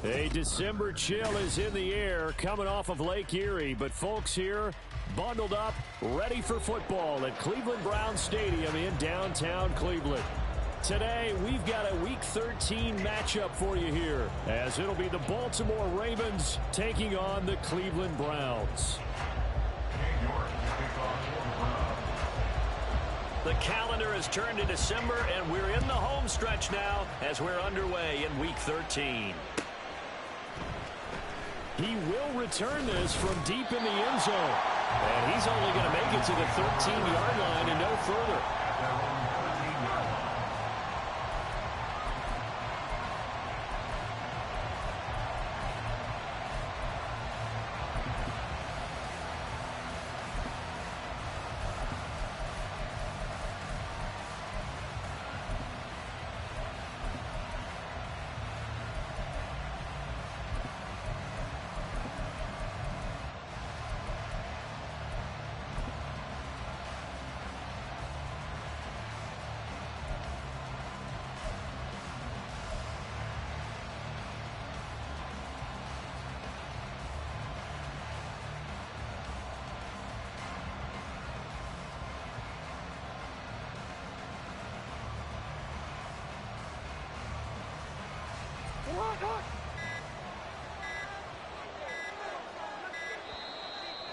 A December chill is in the air coming off of Lake Erie, but folks here bundled up, ready for football at Cleveland Browns Stadium in downtown Cleveland. Today, we've got a Week 13 matchup for you here, as it'll be the Baltimore Ravens taking on the Cleveland Browns. The calendar has turned to December, and we're in the home stretch now as we're underway in Week 13. He will return this from deep in the end zone, and he's only going to make it to the 13-yard line and no further.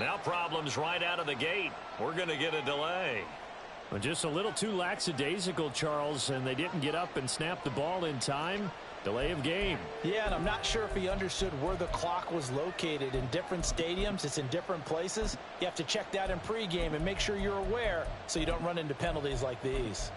Now problems right out of the gate. We're going to get a delay. Well, just a little too lackadaisical, Charles, and they didn't get up and snap the ball in time. Delay of game. Yeah, and I'm not sure if he understood where the clock was located. In different stadiums, it's in different places. You have to check that in pregame and make sure you're aware so you don't run into penalties like these.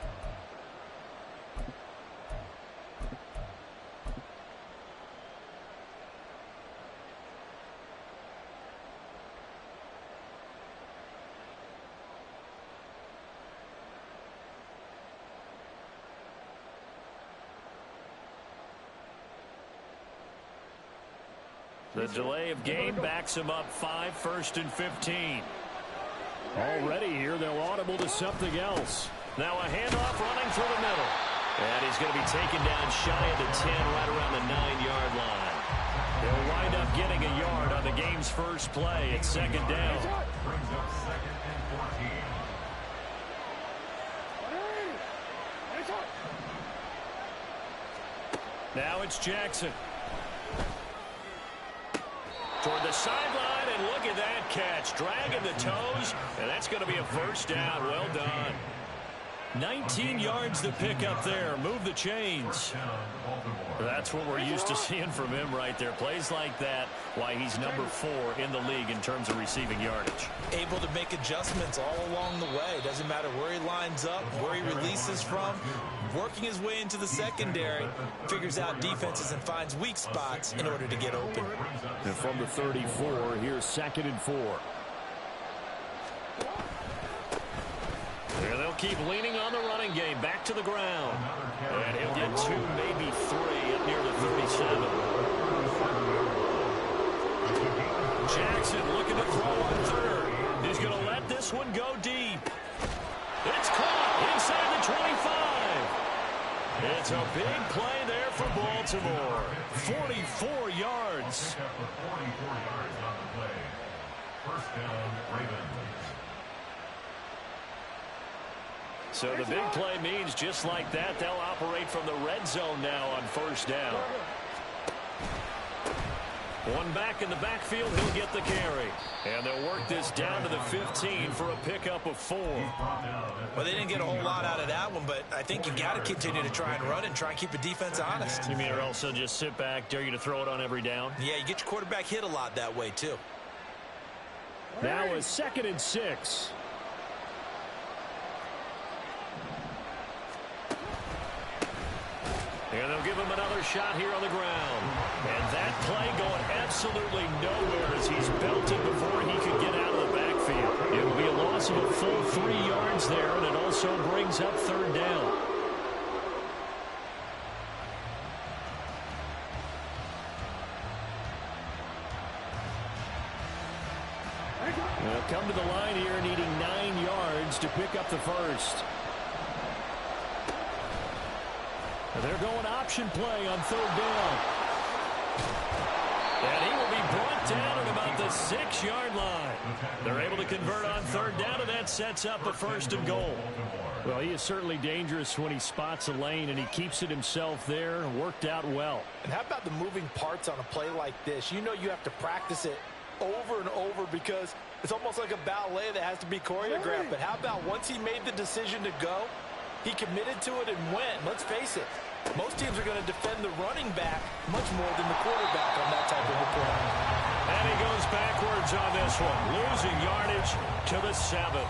The delay of game backs him up 5, 1st and 15. Already here, they'll audible to something else. Now a handoff running through the middle. And he's going to be taken down shy of the 10, right around the 9-yard line. They'll wind up getting a yard on the game's first play at 2nd down. Brings up 2nd and 14. Now it's Jackson. Toward the sideline, and look at that catch. Dragging the toes, and that's going to be a first down. Well done. 19 yards to pick up there. Move the chains. That's what we're used to seeing from him right there. Plays like that, why he's number 4 in the league in terms of receiving yardage. Able to make adjustments all along the way. Doesn't matter where he lines up, where he releases from. Working his way into the secondary, figures out defenses and finds weak spots in order to get open. And from the 34, here's 2nd and 4. And they'll keep leaning on the running game. Back to the ground. And he'll get 2, maybe 3 up near the 37. Jackson looking to throw on 3rd. He's going to let this one go deep. It's caught inside the 25. It's a big play there for Baltimore. 44 yards. 44 yards on the play. First down, Ravens. So the big play means just like that, they'll operate from the red zone now on 1st down. One back in the backfield, he'll get the carry. And they'll work this down to the 15 for a pickup of 4. Well, they didn't get a whole lot out of that one, but I think you got to continue to try and run and try and keep the defense honest. You mean or else they'll just sit back, dare you to throw it on every down? Yeah, you get your quarterback hit a lot that way, too. Now a 2nd and 6. And they'll give him another shot here on the ground. And that play going absolutely nowhere as he's belted before he could get out of the backfield. It'll be a loss of a full 3 yards there, and it also brings up 3rd down. They'll come to the line here needing 9 yards to pick up the first. They're going option play on 3rd down. And he will be brought down at about the 6-yard line. They're able to convert on third down, and that sets up a 1st and goal. Well, he is certainly dangerous when he spots a lane, and he keeps it himself there and worked out well. And how about the moving parts on a play like this? You know you have to practice it over and over because it's almost like a ballet that has to be choreographed. But how about once he made the decision to go, he committed to it and went. Let's face it, most teams are going to defend the running back much more than the quarterback on that type of a play. And he goes backwards on this one, losing yardage to the 7.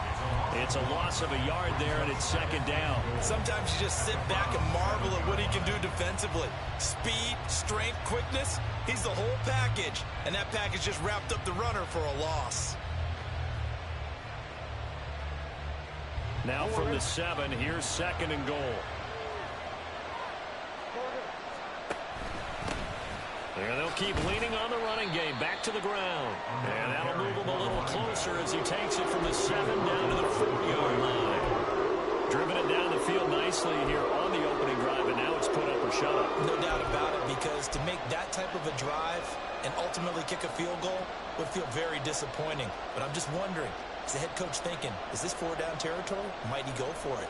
It's a loss of a yard there, and it's 2nd down. Sometimes you just sit back and marvel at what he can do defensively. Speed, strength, quickness, he's the whole package. And that package just wrapped up the runner for a loss. Now from the 7, here's 2nd and goal. And they'll keep leaning on the running game back to the ground. And that'll move him a little closer as he takes it from the 7 down to the 4-yard line. Driven it down the field nicely here on the opening drive, and now it's put up or shut up. No doubt about it, because to make that type of a drive and ultimately kick a field goal would feel very disappointing. But I'm just wondering, is the head coach thinking, is this 4-down territory? Might he go for it?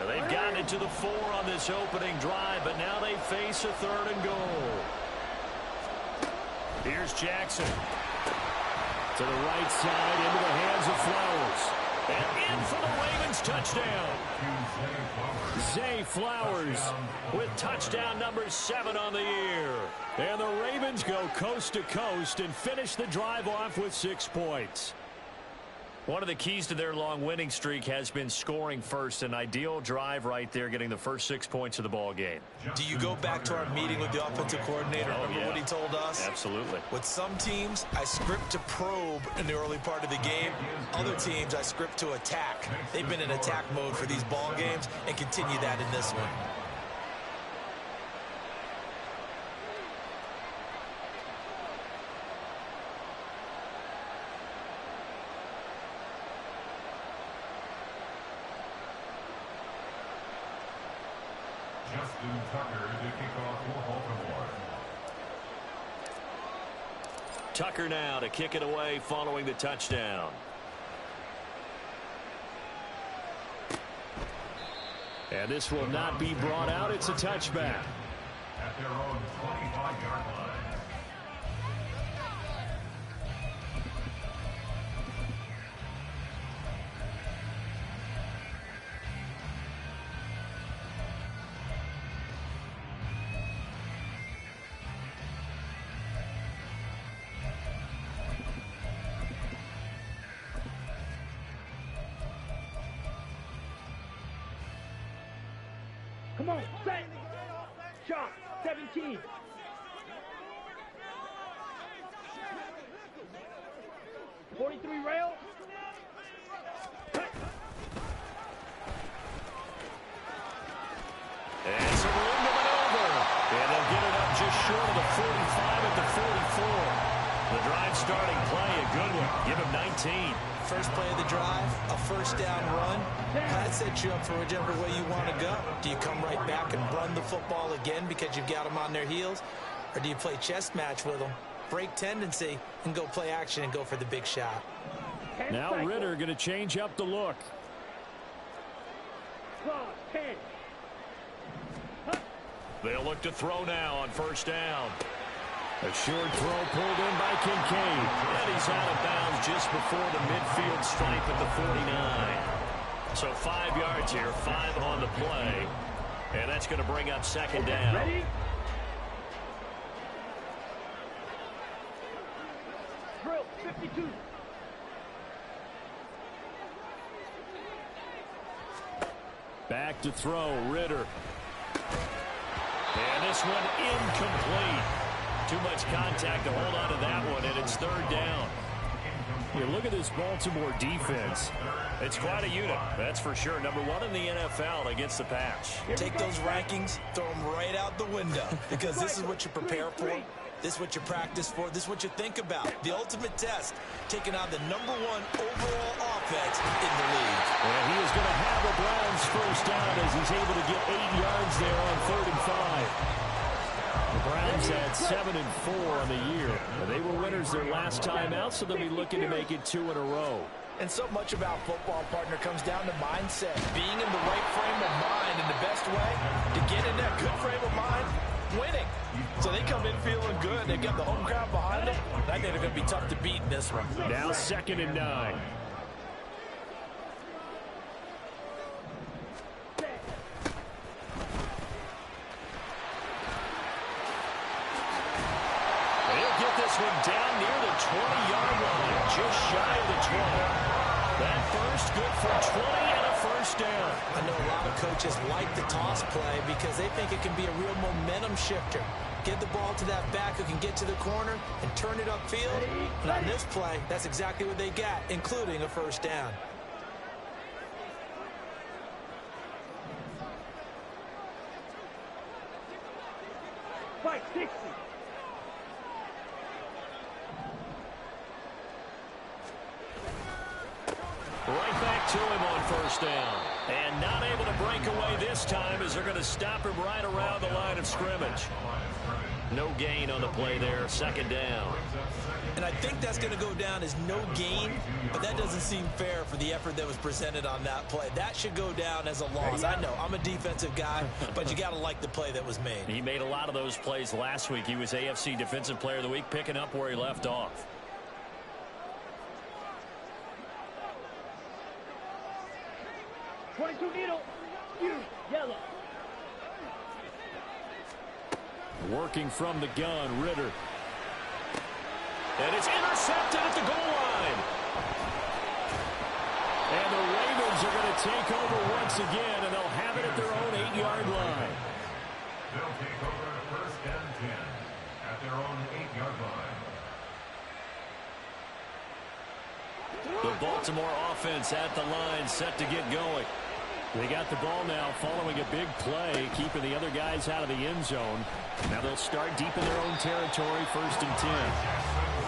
They've gotten it to the 4 on this opening drive, but now they face a 3rd and goal. Here's Jackson. To the right side, into the hands of Flowers. And in for the Ravens touchdown. Zay Flowers with touchdown number 7 on the year. And the Ravens go coast to coast and finish the drive off with 6 points. One of the keys to their long winning streak has been scoring first. An ideal drive right there, getting the first 6 points of the ball game. Do you go back to our meeting with the offensive coordinator? Remember what he told us? Absolutely. With some teams, I script to probe in the early part of the game. Other teams, I script to attack. They've been in attack mode for these ball games and continue that in this one. Tucker to kick off for Baltimore. Tucker now to kick it away following the touchdown. And this will not be brought out. It's a touchback. At their own 25-yard line. Come on, set. Shot, 17. '43 rail. And some room to maneuver. And they'll get it up just short of the 45 at the 44. The drive starting play, a good one. Give him 19. First play of the drive, a 1st down run. That sets you up for whichever way you want to go. Do you come right back and run the football again because you've got them on their heels? Or do you play chess match with them, break tendency, and go play action and go for the big shot? Now Ritter going to change up the look. 10. They'll look to throw now on 1st down. A short throw pulled in by Kincaid. And he's out of bounds just before the midfield stripe at the 49. So 5 yards here, 5 on the play. And that's going to bring up 2nd down. Ready? Drill, 52. Back to throw, Ritter. And this one incomplete. Too much contact to hold on to that one, and it's 3rd down. You look at this Baltimore defense. It's quite a unit, that's for sure. Number 1 in the NFL against the pass. Take those rankings, throw them right out the window, because this is what you prepare for. This is what you practice for. This is what you think about. The ultimate test, taking on the number 1 overall defense in the league. And he is going to have the Browns first down as he's able to get 8 yards there on 3rd and 5. The Browns had 7 and 4 on the year. They were winners their last time out, so they'll be looking to make it 2 in a row. And so much about football, partner, comes down to mindset. Being in the right frame of mind, and the best way to get in that good frame of mind, winning. So they come in feeling good. They've got the home crowd behind them. I think they're going to be tough to beat in this one. Now 2nd and 9. They'll get this one down near the 20-yard line, just shy of the 20. That first good for 20 and a first down. I know a lot of coaches like the toss play because they think it can be a real momentum shifter. Get the ball to that back who can get to the corner and turn it upfield. And on this play, that's exactly what they got, including a first down. Fight 60. Right back to him on first down. And not able to break away this time as they're going to stop him right around the line of scrimmage. No gain on the play there, 2nd down. And I think that's going to go down as no gain, but that doesn't seem fair for the effort that was presented on that play. That should go down as a loss. I know, I'm a defensive guy, but you got to like the play that was made. He made a lot of those plays last week. He was AFC Defensive Player of the Week, picking up where he left off. Needle. Yellow. Working from the gun, Ritter. And it's intercepted at the goal line. And the Ravens are going to take over once again, and they'll have it at their own 8-yard line. They'll take over 1st and 10 at their own 8-yard line. The Baltimore offense at the line, set to get going. They got the ball now following a big play, keeping the other guys out of the end zone. Now they'll start deep in their own territory, 1st and 10.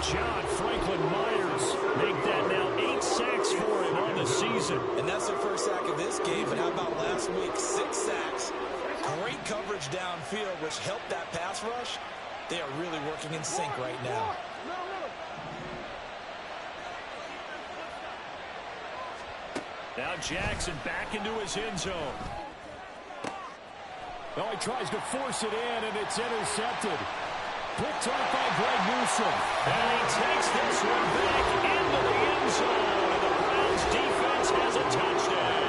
John Franklin Myers make that now 8 sacks for him on the season. And that's their first sack of this game, but how about last week? 6 sacks. Great coverage downfield, which helped that pass rush. They are really working in sync right now. Now Jackson back into his end zone. Oh, he tries to force it in, and it's intercepted. Picked off by Greg Newsome. And he takes this one back into the end zone, and the Browns defense has a touchdown.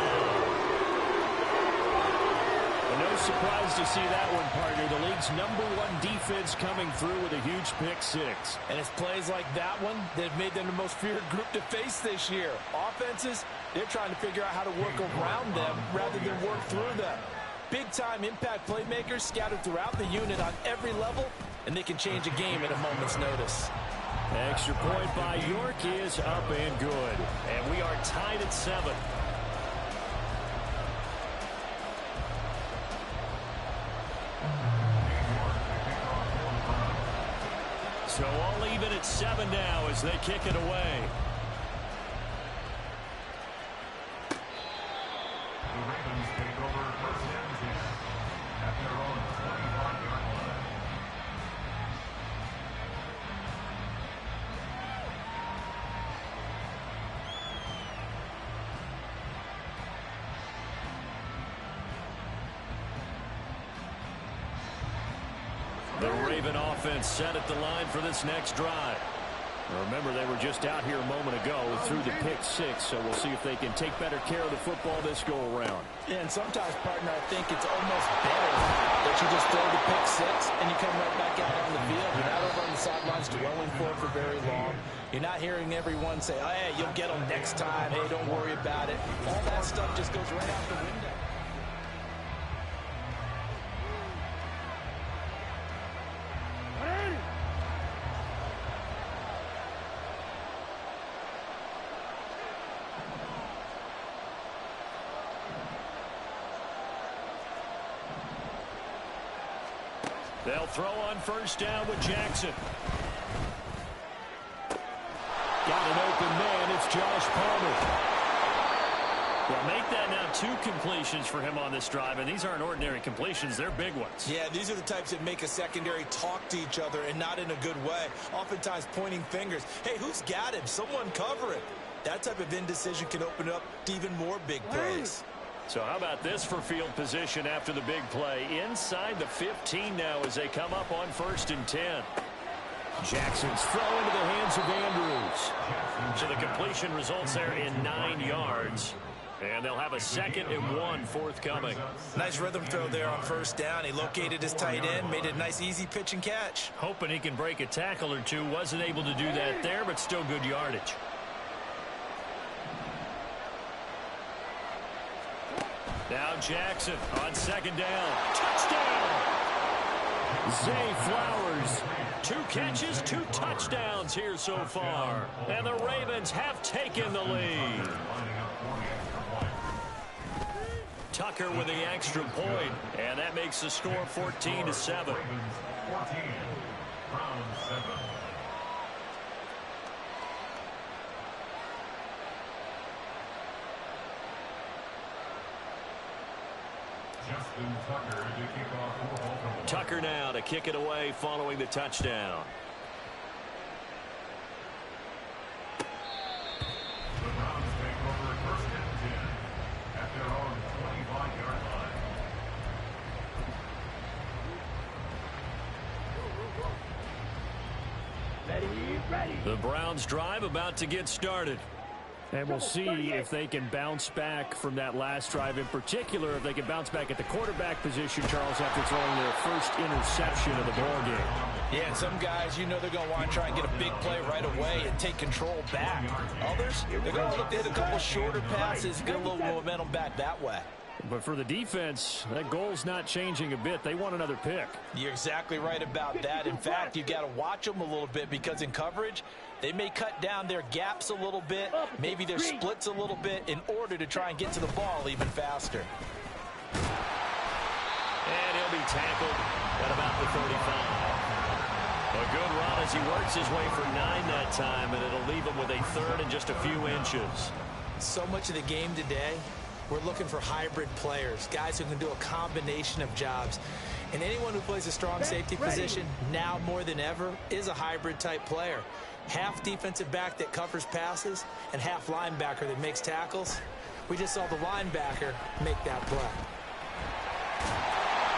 And no surprise to see that one, partner. The league's #1 defense coming through with a huge pick 6. And it's plays like that one that have made them the most feared group to face this year. Offenses, they're trying to figure out how to work around them rather than work through them. Big-time impact playmakers scattered throughout the unit on every level, and they can change a game at a moment's notice. Extra point by York is up and good. And we are tied at 7. So all even at 7 now as they kick it away. The Ravens take over 1st and 10 at their own 25-yard line. The Raven offense set at the line for this next drive. Remember, they were just out here a moment ago through the pick 6, so we'll see if they can take better care of the football this go-around. Yeah, and sometimes, partner, I think it's almost better that you just throw the pick 6 and you come right back out on the field. You're not over on the sidelines dwelling for it for very long. You're not hearing everyone say, oh, hey, you'll get them next time. Hey, don't worry about it. All that stuff just goes right out the window. They'll throw on first down with Jackson. Got an open man. It's Josh Palmer. Well, make that now 2 completions for him on this drive, and these aren't ordinary completions. They're big ones. Yeah, these are the types that make a secondary talk to each other and not in a good way. Oftentimes pointing fingers. Hey, who's got him? Someone cover him. That type of indecision can open up to even more big plays. So how about this for field position after the big play? Inside the 15 now as they come up on 1st and 10. Jackson's throw into the hands of Andrews. So the completion results there in 9 yards. And they'll have a 2nd and 1 forthcoming. Nice rhythm throw there on 1st down. He located his tight end, made a nice easy pitch and catch. Hoping he can break a tackle or 2. Wasn't able to do that there, but still good yardage. Now Jackson on 2nd down. Touchdown! Zay Flowers. 2 catches, 2 touchdowns here so far. And the Ravens have taken the lead. Tucker with the extra point, and that makes the score 14-7. 14, round 7. Justin Tucker to kick off for Baltimore. Tucker now to kick it away following the touchdown. The Browns take over 1st and 10 at their own 25-yard line. Ready. The Browns drive about to get started. And we'll see if they can bounce back from that last drive, in particular, if they can bounce back at the quarterback position, Charles, after throwing their first interception of the ball game. Yeah, and some guys, you know they're going to want to try and get a big play right away and take control back. Others, they're going to look to hit a couple shorter passes, get a little momentum back that way. But for the defense, that goal's not changing a bit. They want another pick. You're exactly right about that. In fact, you got to watch them a little bit because in coverage, they may cut down their gaps a little bit, maybe their splits a little bit in order to try and get to the ball even faster. And he'll be tackled at about the 35. A good run as he works his way for 9 that time, and it'll leave him with a 3rd and just a few inches. So much of the game today, we're looking for hybrid players, guys who can do a combination of jobs. And anyone who plays a strong safety position, now more than ever, is a hybrid type player. Half defensive back that covers passes and half linebacker that makes tackles. We just saw the linebacker make that play.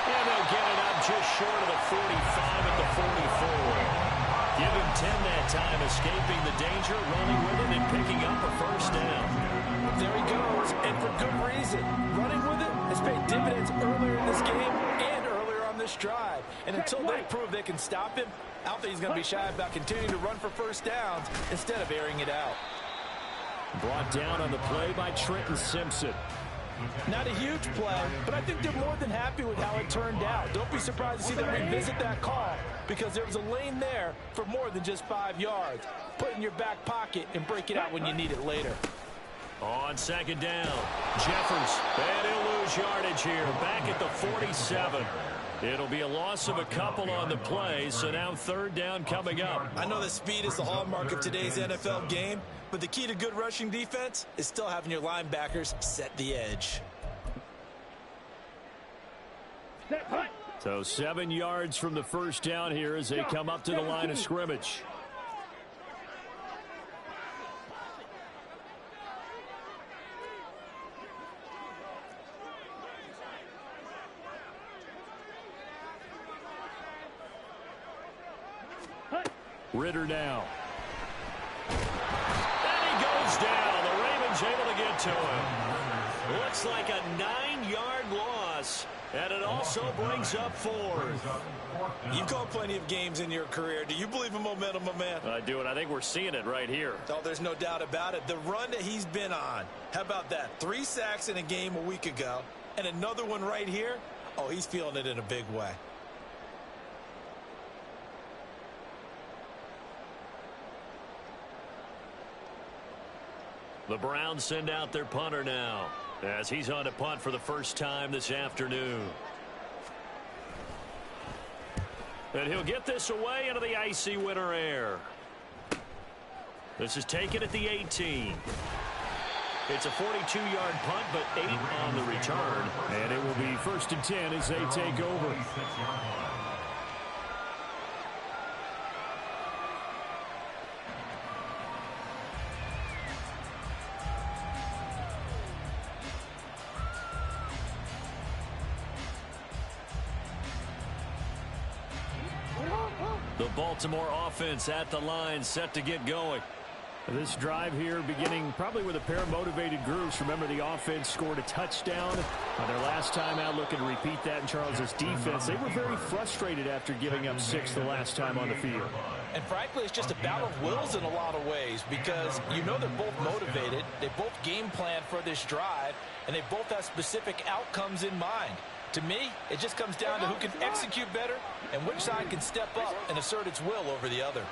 And they'll get it up just short of the 45 at the 44. Give him 10 that time, escaping the danger, running with it, and picking up a 1st down. There he goes, and for good reason. Running with it has paid dividends earlier in this game and earlier on this drive. And until they prove they can stop him, I don't think he's going to be shy about continuing to run for 1st downs instead of airing it out. Brought down on the play by Trenton Simpson. Not a huge play, but I think they're more than happy with how it turned out. Don't be surprised to see them revisit that call because there was a lane there for more than just 5 yards. Put it in your back pocket and break it out when you need it later. On 2nd down, Jeffers, and he'll lose yardage here, back at the 47. It'll be a loss of a couple on the play, so now 3rd down coming up. I know that speed is the hallmark of today's NFL game, but the key to good rushing defense is still having your linebackers set the edge. So 7 yards from the 1st down here as they come up to the line of scrimmage. Ritter now. And he goes down. The Ravens able to get to him. Looks like a 9-yard loss. And it also brings up 4th. You've called plenty of games in your career. Do you believe in momentum, my man? I do, and I think we're seeing it right here. Oh, there's no doubt about it. The run that he's been on. How about that? 3 sacks in a game a week ago. And another one right here. Oh, he's feeling it in a big way. The Browns send out their punter now as he's on to punt for the first time this afternoon. And he'll get this away into the icy winter air. This is taken at the 18. It's a 42-yard punt, but 8 on the return. And it will be 1st and 10 as they take over. The Baltimore offense at the line, set to get going. This drive here beginning probably with a pair of motivated groups. Remember, the offense scored a touchdown on their last time out, looking to repeat that in Charles's defense. They were very frustrated after giving up 6 the last time on the field. And frankly, it's just a battle of wills in a lot of ways, because you know they're both motivated. They both game plan for this drive, and they both have specific outcomes in mind. To me, it just comes down to who can execute better and which side can step up and assert its will over the other.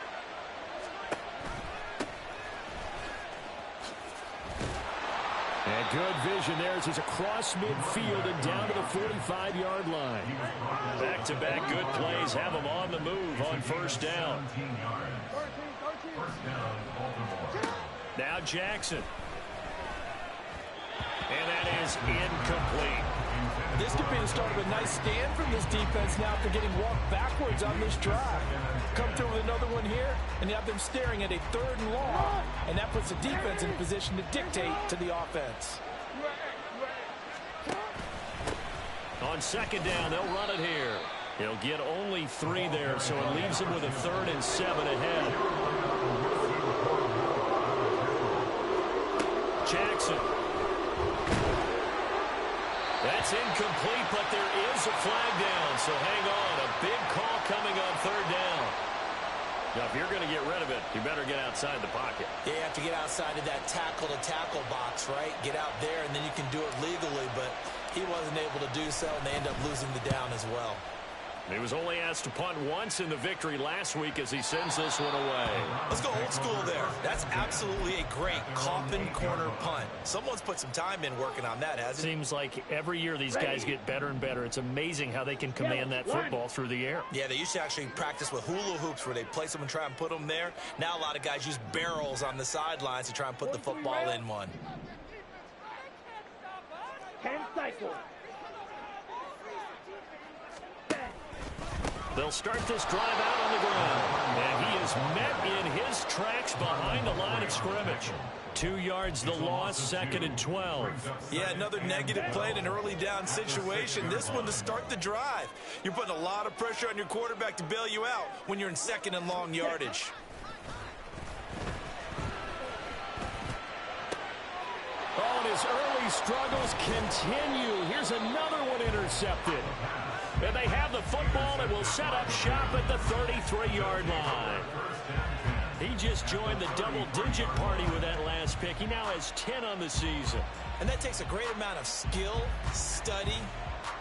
And good vision there as he's across midfield and down to the 45-yard line. Back-to-back good plays have him on the move on 1st down. Now Jackson. And that is incomplete. This could be the start of a nice stand from this defense now after getting walked backwards on this drive. Come through with another one here, and you have them staring at a 3rd and long, and that puts the defense in a position to dictate to the offense. On 2nd down, they'll run it here. He'll get only 3 there, so it leaves him with a 3rd and 7 ahead. Jackson. That's incomplete, but there is a flag down, so hang on. A big call coming on 3rd down. Now, if you're going to get rid of it, you better get outside the pocket. Yeah, you have to get outside of that tackle-to-tackle box, right? Get out there, and then you can do it legally, but he wasn't able to do so, and they end up losing the down as well. He was only asked to punt once in the victory last week as he sends this one away. Let's go old school there. That's absolutely a great coffin corner punt. Someone's put some time in working on that, hasn't he? Seems like every year these guys get better and better. It's amazing how they can command that football through the air. Yeah, they used to actually practice with hula hoops where they place them and try and put them there. Now a lot of guys use barrels on the sidelines to try and put the football in one. 10 cycles. They'll start this drive out on the ground. And he is met in his tracks behind the line of scrimmage. 2 yards the loss, 2nd and 12. Yeah, another negative play in an early down situation. This one to start the drive. You're putting a lot of pressure on your quarterback to bail you out when you're in 2nd and long yardage. Oh, and his early struggles continue. Here's another one intercepted. And they have the football and will set up shop at the 33-yard line. He just joined the double-digit party with that last pick. He now has 10 on the season. And that takes a great amount of skill, study,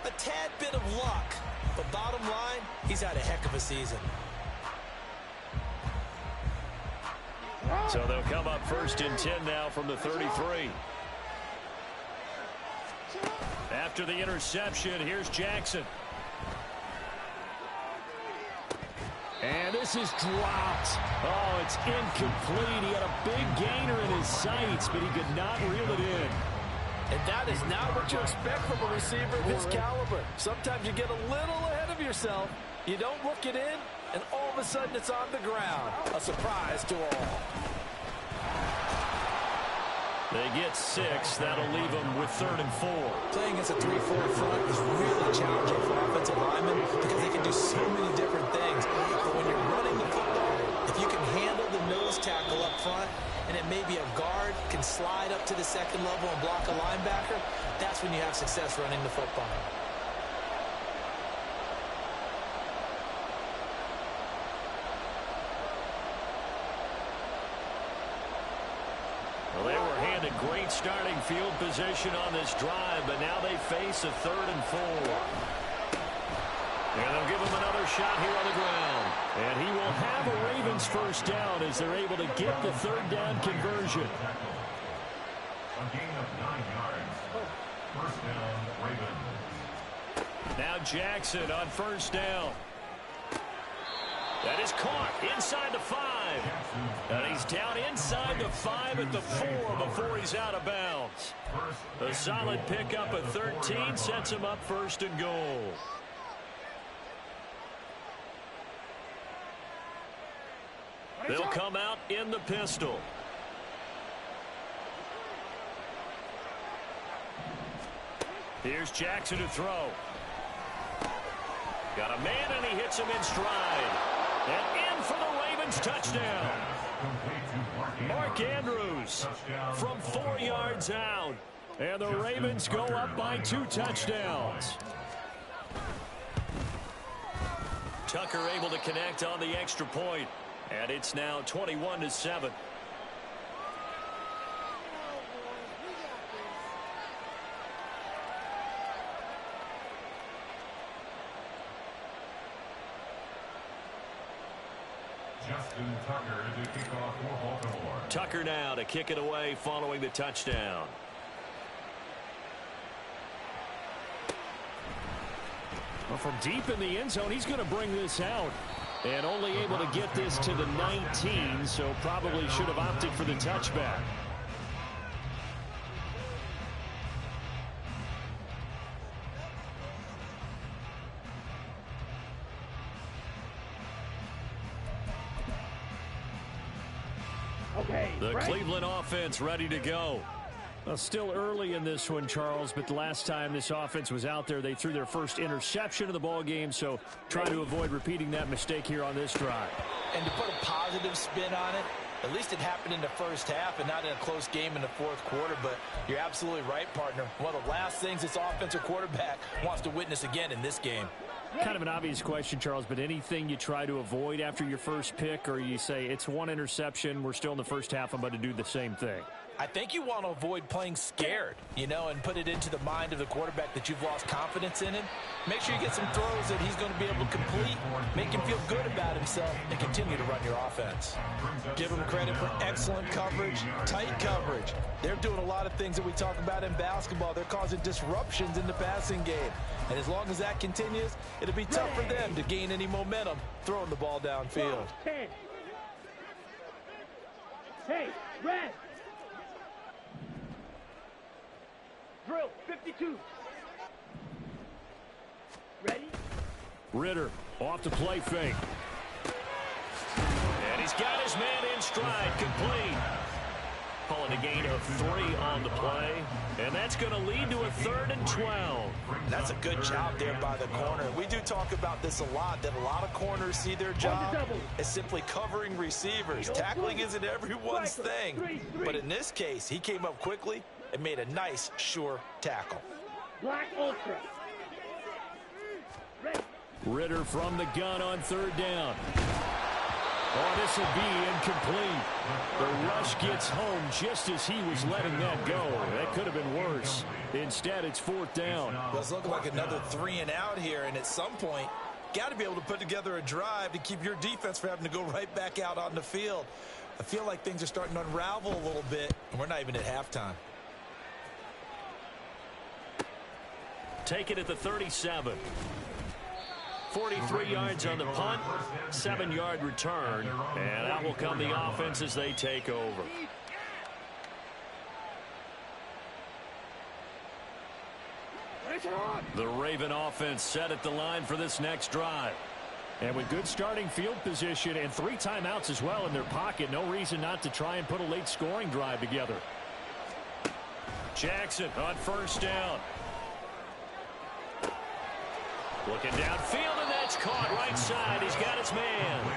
a tad bit of luck. But bottom line, he's had a heck of a season. So they'll come up 1st and 10 now from the 33. After the interception, here's Jackson. And this is dropped. Oh, it's incomplete. He had a big gainer in his sights, but he could not reel it in. And that is not what you expect from a receiver of his caliber. Sometimes you get a little ahead of yourself. You don't look it in, and all of a sudden it's on the ground. A surprise to all. They get 6. That'll leave them with 3rd and 4. Playing against a 3-4 front is really challenging for offensive linemen because they can do so many different things. But when you're running the football, if you can handle the nose tackle up front, and it may be a guard can slide up to the 2nd level and block a linebacker, that's when you have success running the football. Well, they were handed great starting field position on this drive, but now they face a 3rd and 4. And they'll give him another shot here on the ground. And he will have a Ravens 1st down as they're able to get the 3rd down conversion. A gain of 9 yards. 1st down, Ravens. Now Jackson on 1st down. That is caught inside the 5. And he's down inside the 5 at the 4 before he's out of bounds. A solid pickup at 13 sets him up first and goal. They'll come out in the pistol. Here's Jackson to throw. Got a man, and he hits him in stride. And in for the Ravens touchdown. Mark Andrews from 4 yards out. And the Ravens go up by 2 touchdowns. Tucker able to connect on the extra point. And it's now 21-7. Justin Tucker to kick off for Baltimore. Tucker now to kick it away following the touchdown. Well, from deep in the end zone, he's going to bring this out. And only able to get this to the 19, so probably should have opted for the touchback. Okay, the Cleveland offense ready to go. Well, still early in this one, Charles, but the last time this offense was out there, they threw their first interception of the ball game, so try to avoid repeating that mistake here on this drive. And to put a positive spin on it, at least it happened in the first half and not in a close game in the fourth quarter, but you're absolutely right, partner. One of the last things this offensive quarterback wants to witness again in this game. Kind of an obvious question, Charles, but anything you try to avoid after your first pick, or you say it's one interception, we're still in the first half, I'm about to do the same thing? I think you want to avoid playing scared, and put it into the mind of the quarterback that you've lost confidence in him. Make sure you get some throws that he's going to be able to complete, make him feel good about himself, and continue to run your offense. Give him credit for excellent coverage, tight coverage. They're doing a lot of things that we talk about in basketball. They're causing disruptions in the passing game. And as long as that continues, it'll be tough for them to gain any momentum throwing the ball downfield. 10. Hey, red. Drill, 52. Ready? Ritter off the play fake. And he's got his man in stride, complete. Calling a gain of 3 on the play. And that's going to lead to a 3rd and 12. That's a good job there by the corner. We do talk about this a lot, that a lot of corners see their job as simply covering receivers. Tackling isn't everyone's thing. But in this case, he came up quickly and made a nice, sure tackle. Black Ultra. Ready. Ritter from the gun on 3rd down. Oh, this will be incomplete. The rush gets home just as he was letting that go. That could have been worse. Instead, it's 4th down. Well, it's looking like another 3 and out here, and at some point, got to be able to put together a drive to keep your defense from having to go right back out on the field. I feel like things are starting to unravel a little bit, and we're not even at halftime. Take it at the 37. 43 yards on the punt, 7-yard return, and out will come the offense as they take over. The Raven offense set at the line for this next drive. And with good starting field position and 3 timeouts as well in their pocket, no reason not to try and put a late scoring drive together. Jackson on 1st down. Looking downfield, and that's caught right side. He's got his man.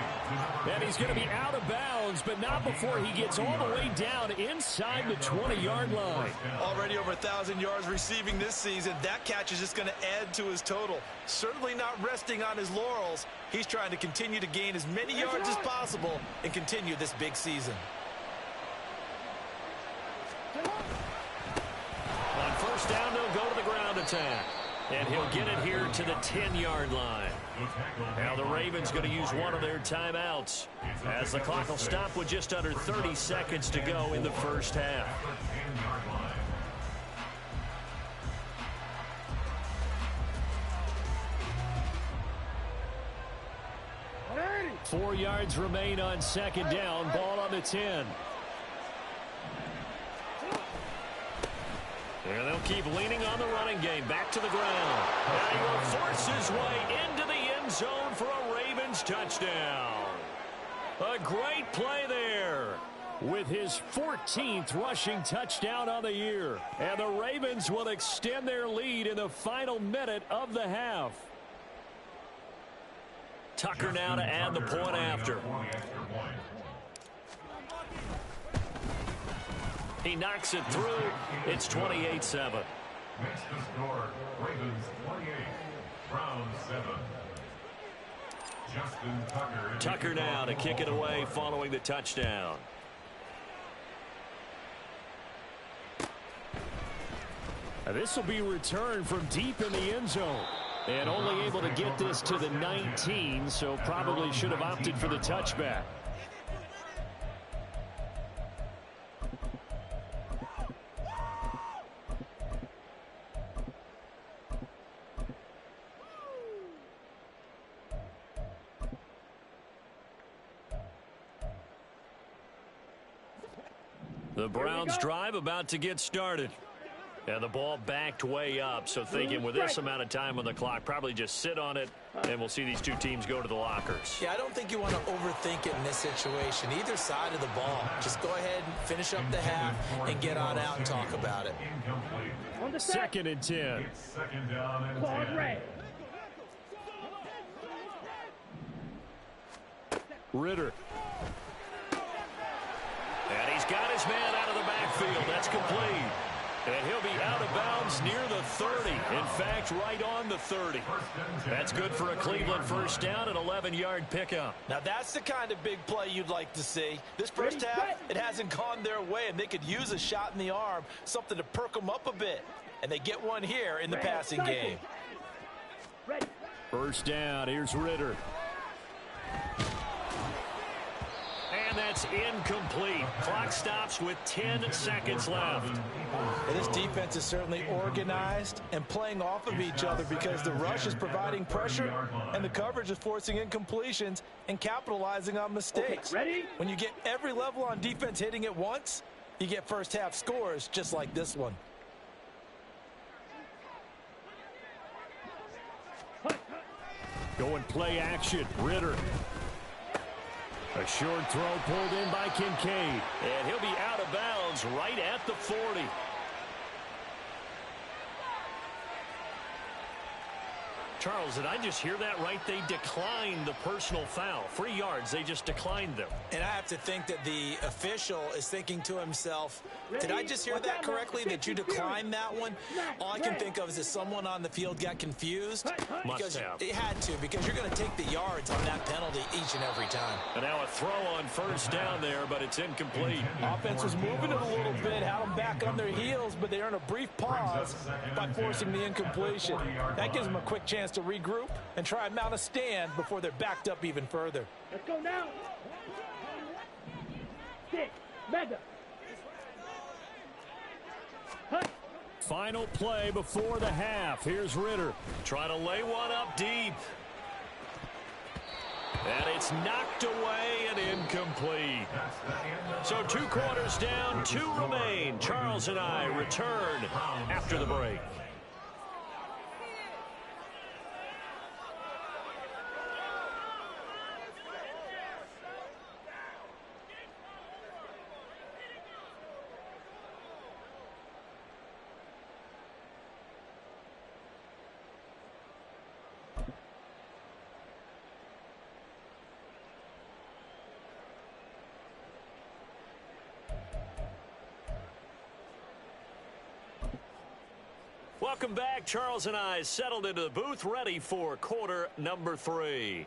And he's going to be out of bounds, but not before he gets all the way down inside the 20-yard line. Already over 1,000 yards receiving this season. That catch is just going to add to his total. Certainly not resting on his laurels. He's trying to continue to gain as many yards as possible and continue this big season. On 1st down, they'll go to the ground attack. And he'll get it here to the 10-yard line. Now the Ravens going to use one of their timeouts as the clock will stop with just under 30 seconds to go in the first half. 4 yards remain on second down. Ball on the 10. And they'll keep leaning on the running game. Back to the ground. And he will force his way into the end zone for a Ravens touchdown. A great play there with his 14th rushing touchdown on the year. And the Ravens will extend their lead in the final minute of the half. Tucker now to add the point after. He knocks it through. It's 28-7. Makes the score Ravens 28, Browns 7. Justin Tucker. Tucker now to kick it away following the touchdown. This will be returned from deep in the end zone. And only able to get this to the 19, so probably should have opted for the touchback. The Browns drive about to get started. And the ball backed way up, so thinking with this amount of time on the clock, probably just sit on it, and we'll see these two teams go to the lockers. Yeah, I don't think you want to overthink it in this situation. Either side of the ball. Just go ahead and finish up the half and get on out and talk about it. On the Second and 10. It's second down and Call 10. red. Ritter. And he's got his man out of the backfield. That's complete. And he'll be out of bounds near the 30. In fact, right on the 30. That's good for a Cleveland first down, an 11-yard pickup. Now, that's the kind of big play you'd like to see. This first half, it hasn't gone their way, and they could use a shot in the arm, something to perk them up a bit. And they get one here in the passing game. First down, here's Ritter. And that's incomplete. Clock stops with 10 seconds left. And this defense is certainly organized and playing off of each other because the rush is providing pressure and the coverage is forcing incompletions and capitalizing on mistakes. Okay, ready? When you get every level on defense hitting at once, you get first half scores just like this one. Going play action. Ritter. A short throw pulled in by Kincaid. And he'll be out of bounds right at the 40. Charles, did I just hear that right? They declined the personal foul. 3 yards, they just declined them. And I have to think that the official is thinking to himself, did I just hear that correctly, that you declined that one? All I can think of is that someone on the field got confused. Must have. It had to, because you're going to take the yards on that penalty each and every time. And now a throw on first down there, but it's incomplete. Offense was moving it a little bit, had them back on their heels, but they earn a brief pause by forcing the incompletion. That gives them a quick chance to regroup and try and mount a stand before they're backed up even further. Let's go now. 6. Mega. Final play before the half. Here's Ritter. Trying to lay one up deep. And it's knocked away and incomplete. So 2 quarters down, 2 remain. Charles and I return after the break. Welcome back. Charles and I settled into the booth, ready for quarter number 3.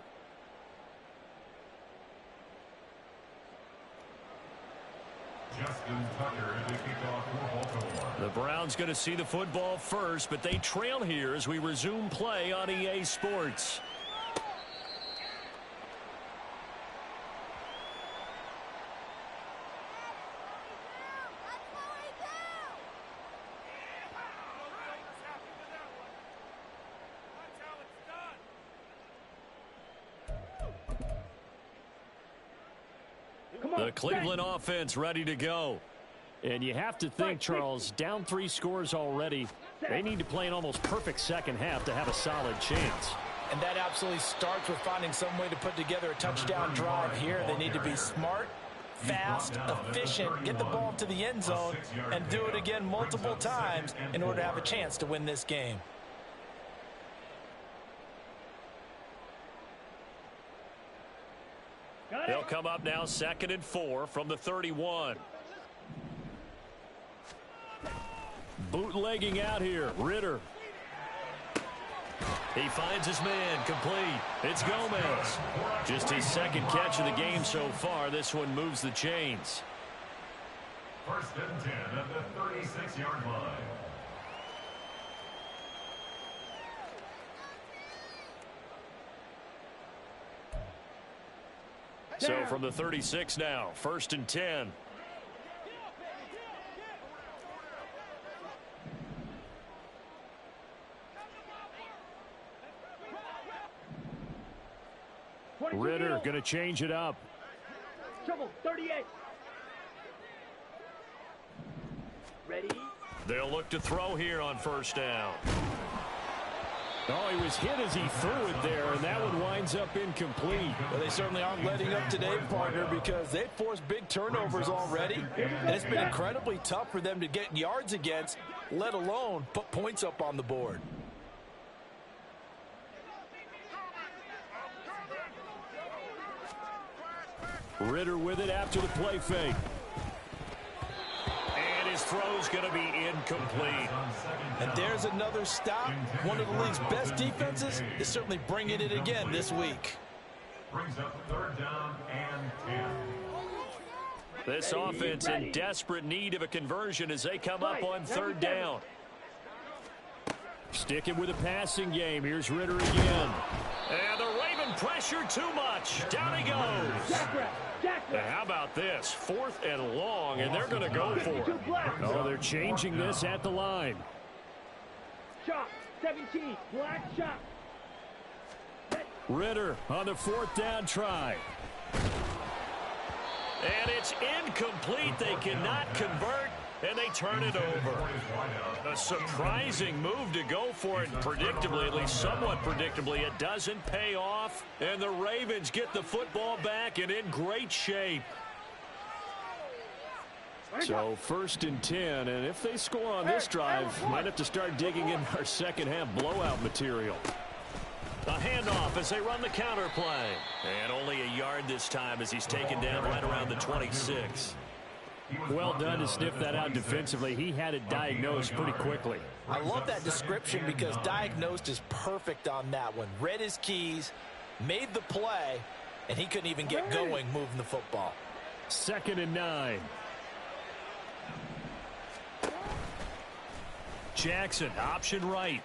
Justin Tucker to kick off for Baltimore. The Browns going to see the football first, but they trail here as we resume play on EA Sports. Come on, The Cleveland offense ready to go. And you have to think, Charles, down 3 scores already. They need to play an almost perfect second half to have a solid chance. And that absolutely starts with finding some way to put together a touchdown drive here. They need to be smart, fast, efficient, get the ball to the end zone, and do it again multiple times in order to have a chance to win this game. They'll come up now 2nd and 4 from the 31. Bootlegging out here, Ritter. He finds his man, complete. It's Gomez. Just his 2nd catch of the game so far. This one moves the chains. 1st and 10 at the 36-yard line. So from the 36 now, 1st and 10. Ritter going to change it up. Trouble, 38. Ready? They'll look to throw here on 1st down. Oh, he was hit as he threw it there, and that one winds up incomplete. Well, they certainly aren't letting up today, partner, because they've forced big turnovers already, and it's been incredibly tough for them to get yards against, let alone put points up on the board. Ritter with it after the play fake. And his throw's going to be incomplete. And there's another stop. One of the league's best defenses is certainly bringing it again this week. Brings up 3rd down and 10. This offense in desperate need of a conversion as they come up on 3rd down. Sticking with a passing game. Here's Ritter again. And the Raven pressure too much. Down he goes. How about this? 4th and long, and they're going to go for it. Oh, they're changing this at the line. Shot, 17, black shot. Ritter on the 4th down try. And it's incomplete. They cannot convert, and they turn it over. A surprising move to go for it. Predictably, at least somewhat predictably, it doesn't pay off. And the Ravens get the football back and in great shape. So 1st and 10, and if they score on this drive, might have to start digging in our second half blowout material. A handoff as they run the counter play. And only a yard this time as he's taken down right around the 26. Well done to sniff that out defensively. He had it diagnosed pretty quickly. I love that description because diagnosed is perfect on that one. Read his keys, made the play, and he couldn't even get going moving the football. 2nd and 9. Jackson, option right.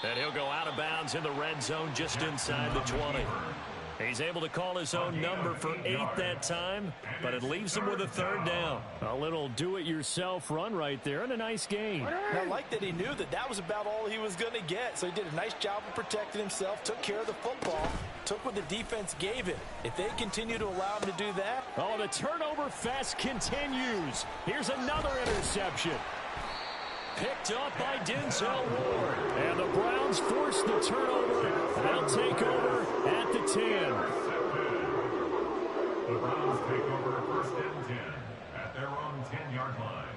And he'll go out of bounds in the red zone just inside the 20. He's able to call his own number for 8 that time, but it leaves him with a 3rd down. A little do-it-yourself run right there and a nice gain. And I like that he knew that that was about all he was going to get, so he did a nice job of protecting himself, took care of the football, took what the defense gave him. If they continue to allow him to do that. Oh, the turnover fest continues. Here's another interception. Picked up by Denzel Ward. And the Browns force the turnover. They'll take over at the 10. The Browns take over 1st and 10 at their own 10-yard line.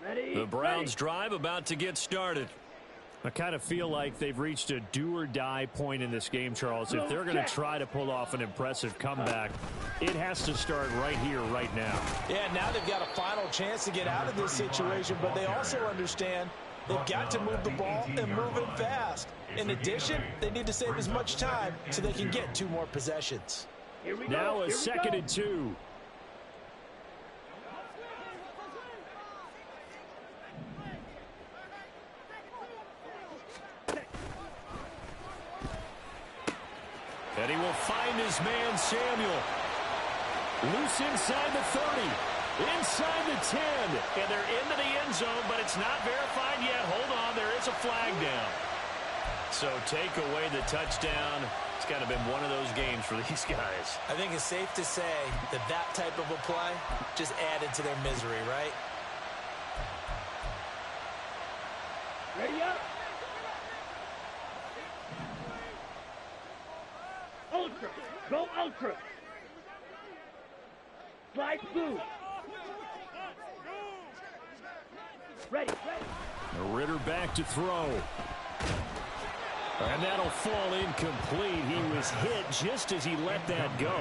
Ready? The Browns drive about to get started. I kind of feel like they've reached a do-or-die point in this game, Charles. If they're going to try to pull off an impressive comeback, it has to start right here, right now. Yeah, now they've got a final chance to get out of this situation, but they also understand they've got to move the ball and move it fast. In addition, they need to save as much time so they can get 2 more possessions. Now a 2nd and 2. And he will find his man, Samuel. Loose inside the 30. Inside the 10. And they're into the end zone, but it's not verified yet. Hold on, there is a flag down. So take away the touchdown. It's kind of been one of those games for these guys. I think it's safe to say that that type of a play just added to their misery, right? Ready up. Ultra. Go ultra. Slide through. Ready. Ritter back to throw. And that'll fall incomplete. He was hit just as he let that go.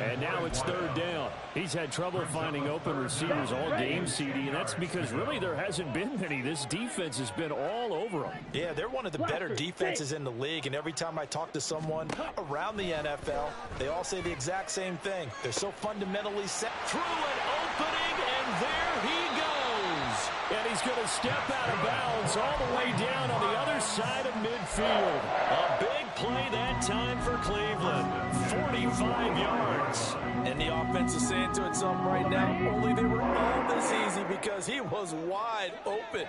And now it's third down. He's had trouble finding open receivers all game, CD, and that's because really there hasn't been many. This defense has been all over them. Yeah, they're one of the better defenses in the league, and every time I talk to someone around the NFL, they all say the exact same thing. They're so fundamentally set. Through an opening, and there he goes. And he's going to step out of bounds all the way down on the other side of midfield. A big play that time for Cleveland. 45 yards. And the offense is saying to itself right now, only they were all this easy because he was wide open.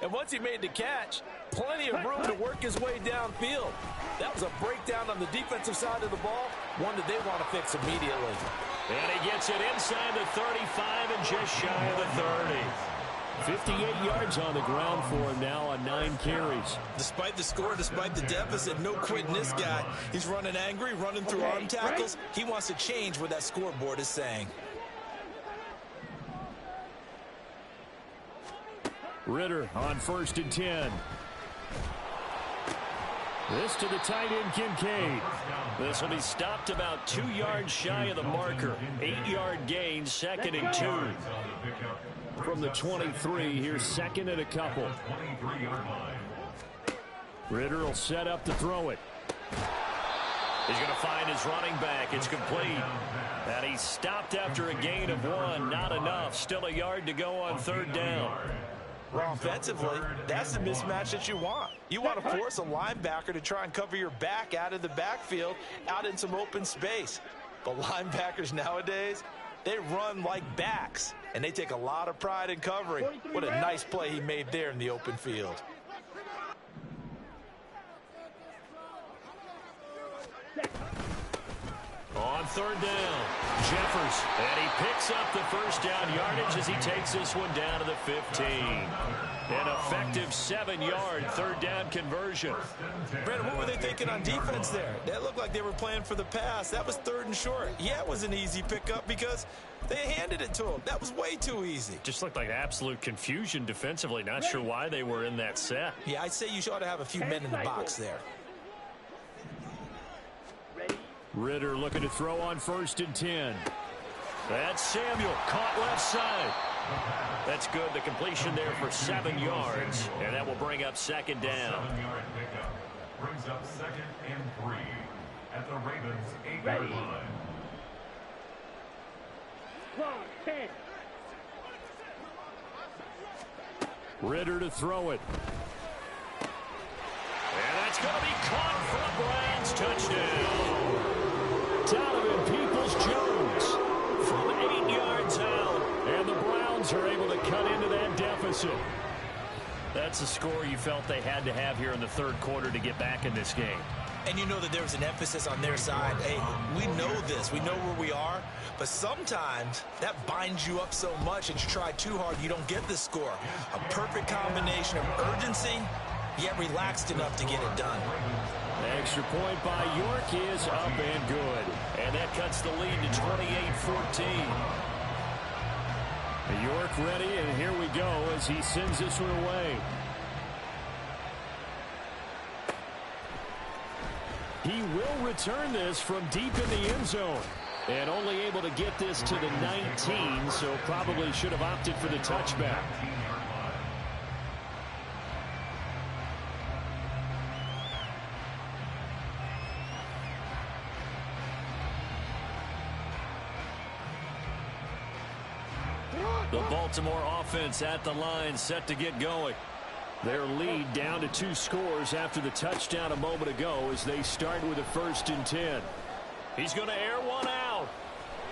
And once he made the catch, plenty of room to work his way downfield. That was a breakdown on the defensive side of the ball, one that they want to fix immediately. And he gets it inside the 35 and just shy of the 30. 58 yards on the ground for him now on 9 carries. Despite the score, despite the deficit, no quitting this guy. He's running angry, running through arm tackles. He wants to change what that scoreboard is saying. Ritter on 1st and 10. This to the tight end, Kincaid. This will be stopped about 2 yards shy of the marker. 8-yard gain, 2nd and 2. From the 23, here's 2nd and a couple. Ritter will set up to throw it. He's going to find his running back. It's complete. And he's stopped after a gain of 1. Not enough. Still a yard to go on 3rd down. Well, offensively, that's the mismatch that you want. You want to force a linebacker to try and cover your back out of the backfield, out in some open space. But linebackers nowadays, they run like backs, and they take a lot of pride in covering. What a nice play he made there in the open field. On 3rd down, Jeffers, and he picks up the 1st down yardage as he takes this one down to the 15. An effective 7-yard 3rd down conversion. Brandon, what were they thinking on defense there? That looked like they were playing for the pass. That was 3rd and short. Yeah, it was an easy pickup because they handed it to him. That was way too easy. Just looked like absolute confusion defensively. Not sure why they were in that set. Yeah, I'd say you ought to have a few men in the box there. Ritter looking to throw on 1st and 10. That's Samuel, caught left side. That's good. The completion there for 7 yards, and that will bring up 2nd down. 7-yard pickup brings up 2nd and 3 at the Ravens' 8-yard line. Close, 10. Ritter to throw it. And that's going to be caught for a Browns touchdown. Donovan Peoples-Jones from 8 yards out. And the Browns are able to cut into that deficit. That's a score you felt they had to have here in the 3rd quarter to get back in this game. And you know that there was an emphasis on their side. Hey, we know this. We know where we are. But sometimes that binds you up so much that you try too hard, you don't get the score. A perfect combination of urgency, yet relaxed enough to get it done. Extra point by York is up and good. And that cuts the lead to 28-14. York ready, and here we go as he sends this one away. He will return this from deep in the end zone. And only able to get this to the 19, so probably should have opted for the touchback. The Baltimore offense at the line, set to get going. Their lead down to 2 scores after the touchdown a moment ago as they start with a 1st and 10. He's going to air one out.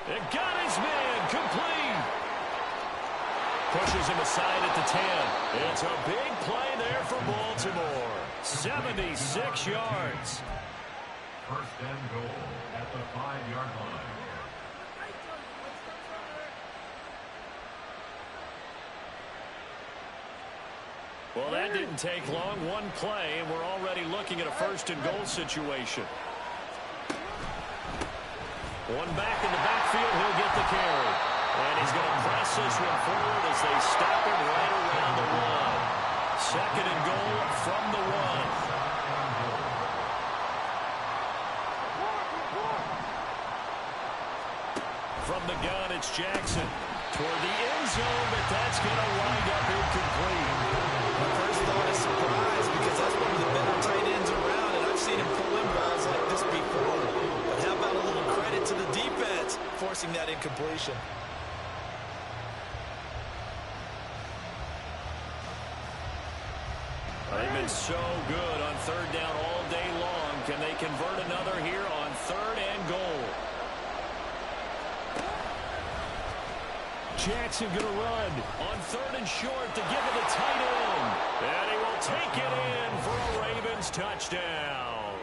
And got his man complete. Pushes him aside at the 10. It's a big play there for Baltimore. 76 yards. First and goal at the 5-yard line. Well, that didn't take long. One play, and we're already looking at a first and goal situation. One back in the backfield. He'll get the carry. And he's going to press this one forward as they stop him right around the 1. Second and goal from the 1. From the gun, it's Jackson. Toward the end zone, but that's going to wind up incomplete. My first thought is surprise because that's one of the better tight ends around, and I've seen him pull in balls like this before. But how about a little credit to the defense forcing that incompletion? They've been so good on third down all day long. Can they convert another here on third and goal? Jackson going to run on third and short to give it the tight end. And he will take it in for a Ravens touchdown.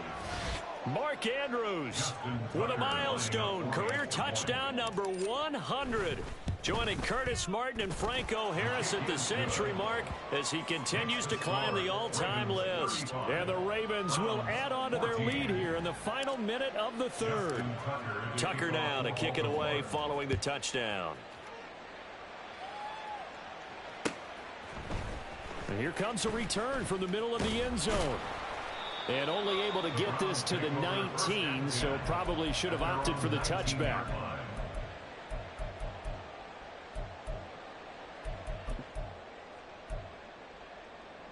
Mark Andrews with a milestone career touchdown number 100. Joining Curtis Martin and Franco Harris at the century mark as he continues to climb the all-time list. And the Ravens will add on to their lead here in the final minute of the third. Tucker now to kick it away following the touchdown. And here comes a return from the middle of the end zone. And only able to get this to the 19, so probably should have opted for the touchback.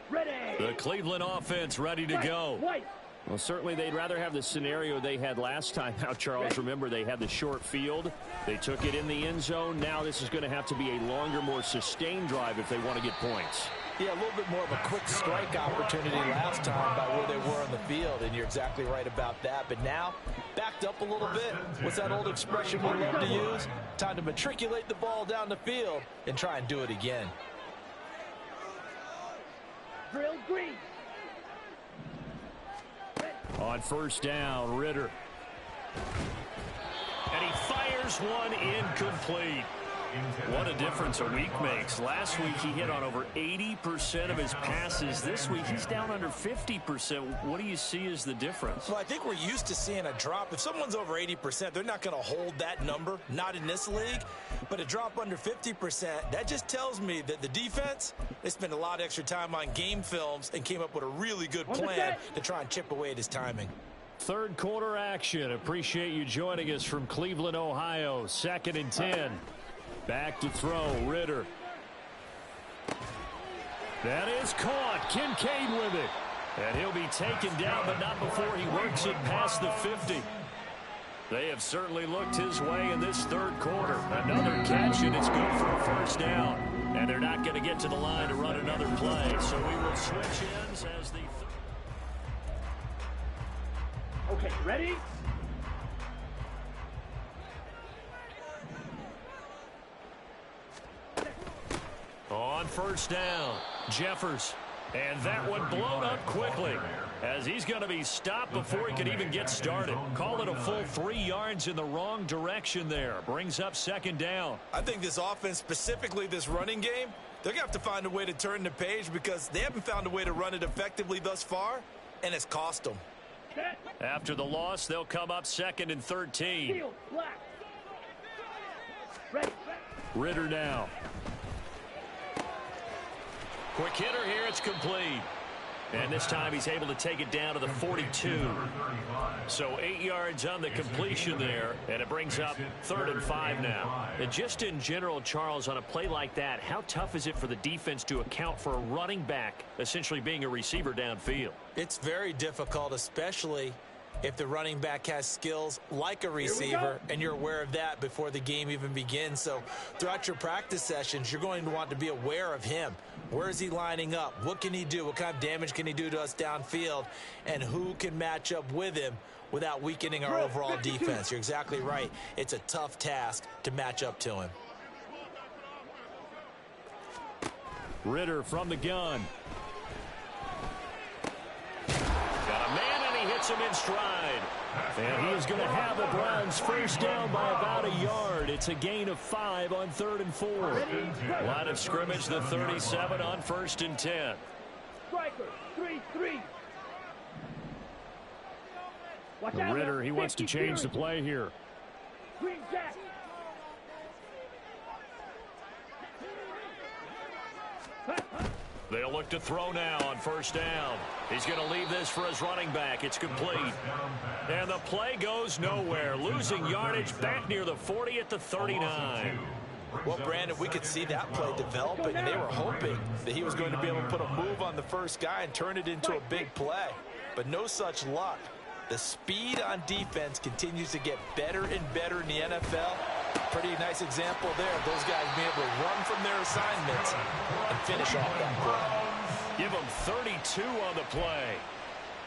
Ready. The Cleveland offense ready to go. Well, certainly they'd rather have the scenario they had last time out, Charles. Remember, they had the short field. They took it in the end zone. Now this is going to have to be a longer, more sustained drive if they want to get points. Yeah, a little bit more of a quick strike opportunity last time by where they were on the field, and you're exactly right about that. But now, backed up a little bit. What's that old expression we love to use? Time to matriculate the ball down the field and try and do it again. Drill green. On first down, Ritter. And he fires one incomplete. What a difference a week makes. Last week he hit on over 80% of his passes. This week he's down under 50%. What do you see as the difference? Well, I think we're used to seeing a drop. If someone's over 80%, they're not going to hold that number, not in this league. But a drop under 50%, that just tells me that the defense, they spent a lot of extra time on game films and came up with a really good plan to try and chip away at his timing. Third quarter action. Appreciate you joining us from Cleveland, Ohio. 2nd and 10. Back to throw, Ritter. That is caught. Kincaid with it. And he'll be taken down, but not before he works it past the 50. They have certainly looked his way in this third quarter. Another catch, and it's good for a first down. And they're not going to get to the line to run another play. So we will switch ends as the... Okay, ready? On first down, Jeffers. And that one blown up quickly as he's going to be stopped before he can even get started. Call it a full 3 yards in the wrong direction there. Brings up second down. I think this offense, specifically this running game, they're going to have to find a way to turn the page because they haven't found a way to run it effectively thus far, and it's cost them. After the loss, they'll come up 2nd and 13. Field, black. Ready. Ritter now. Quick hitter here, it's complete. And this time he's able to take it down to the 42. So 8 yards on the completion there, and it brings up 3rd and 5 now. And just in general, Charles, on a play like that, how tough is it for the defense to account for a running back essentially being a receiver downfield? It's very difficult, especially if the running back has skills like a receiver, and you're aware of that before the game even begins. So throughout your practice sessions, you're going to want to be aware of him. Where is he lining up? What can he do? What kind of damage can he do to us downfield? And who can match up with him without weakening our overall defense? You're exactly right. It's a tough task to match up to him. Ritter from the gun. Got a man, and he hits him in stride. And he is going to have the Browns first down by about a yard. It's a gain of 5 on 3rd and 4. Line of scrimmage, the 37 on 1st and 10. Striker, 3-3. Watch out, Ritter, he wants to change the play here. Green Jack. They'll look to throw now on 1st down. He's going to leave this for his running back. It's complete. And the play goes nowhere. Losing yardage back near the 40 at the 39. Well, Brandon, we could see that play developing, and they were hoping that he was going to be able to put a move on the first guy and turn it into a big play. But no such luck. The speed on defense continues to get better and better in the NFL. Pretty nice example there of those guys being able to run from their assignments and finish off that play. Give them 32 on the play.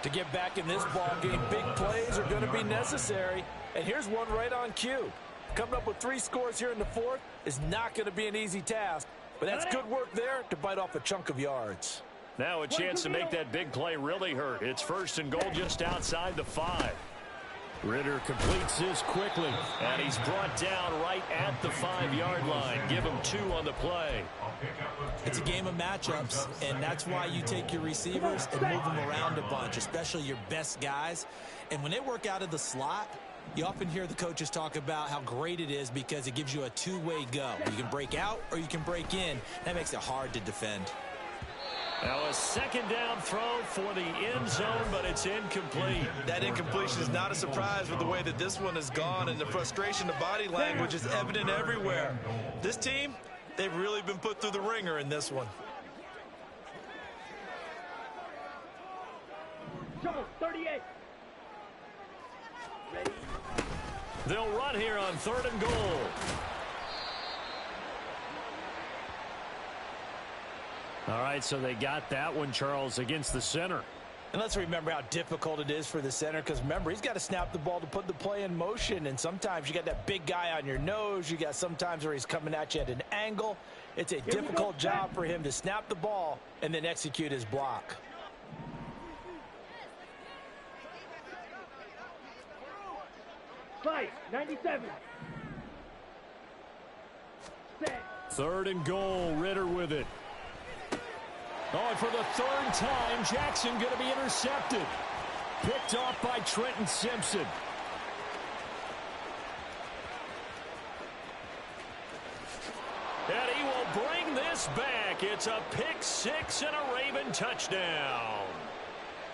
To get back in this ball game, big plays are going to be necessary. And here's one right on cue. Coming up with 3 scores here in the 4th is not going to be an easy task. But that's good work there to bite off a chunk of yards. Now a chance to make that big play really hurt. It's 1st and goal just outside the 5. Ritter completes this quickly, and he's brought down right at the 5-yard line. Give him 2 on the play. It's a game of matchups, and that's why you take your receivers and move them around a bunch, especially your best guys. And when they work out of the slot, you often hear the coaches talk about how great it is because it gives you a two-way go. You can break out or you can break in. That makes it hard to defend. Now a 2nd down throw for the end zone, but it's incomplete. That incompletion is not a surprise with the way that this one has gone, and the frustration, the body language is evident everywhere. This team, they've really been put through the ringer in this one. Trouble, 38. Ready? They'll run here on 3rd and goal. All right, so they got that one, Charles, against the center. And let's remember how difficult it is for the center, because remember, he's got to snap the ball to put the play in motion, and sometimes you got that big guy on your nose. You got sometimes where he's coming at you at an angle. It's a difficult job for him to snap the ball and then execute his block. Fight, 97. Set. 3rd and goal, Ritter with it. Oh, and for the 3rd time, Jackson going to be intercepted. Picked off by Trenton Simpson. And he will bring this back. It's a pick-6 and a Raven touchdown.